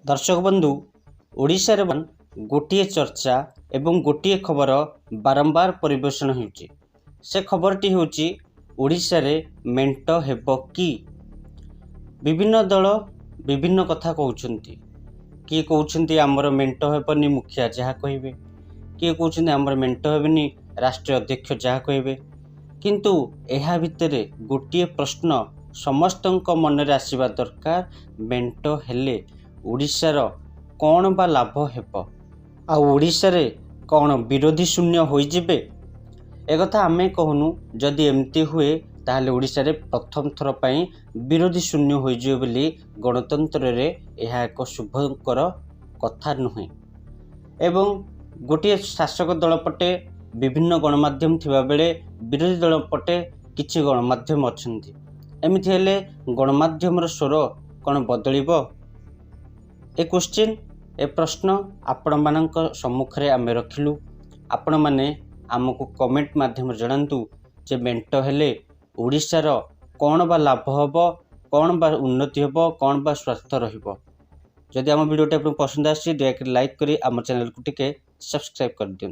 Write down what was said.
दर्शक बंधु ओडिशा रे गोटे चर्चा एवं गोटे खबर बारंबार परिवेषण होउची। से खबरटी होउची ओडिशा रे मेंट हेबो कि। विभिन्न दल विभिन्न कथा कहउछंती। किए कहउछंती हमर मेंट हेबनी मुखिया जहा कहिबे, किए कहउछंती हमर मेंट हेबनी राष्ट्रीय अध्यक्ष जहा कहिबे। किंतु एहा भितरे गोटे प्रश्न समस्तଙ୍କ मनरे आसीबा दरकार, मेंट हेले ओडिशार कौन बा लाभ हेब, आ ओडिशा रे कौन विरोधी शून्य होई जिबे। एकथा आमे कहनु जदि एमती हुए ताहले ओडिशा रे प्रथम थर पई विरोधी शून्य होई जिबे बोली गणतंत्र रे एहा एक शुभकर कथा नुहे। एवं गोटे शासक दल पटे विभिन्न गणमाध्यम थिबा बेले विरोधी दल पटे किछि गणमाध्यम अछंती। एमिथि हेले गणमाध्यमर स्वर कौन बदलिबो? ए क्वेश्चन ए प्रश्न आपण मानक सम्मुख रे आमे रखिलु। आपण माने आमको कमेंट माध्यम जणांतु जे मेंट हेले ओडिशार कौन बा लाभ हबो, कौन बा उन्नति हबो, कौन बा स्वास्थ्य रहिबो। जदि आम वीडियोटी आपको पसंद आसी दयाकरी लाइक करी आम चैनल को टिके सब्सक्राइब कर दियंतु।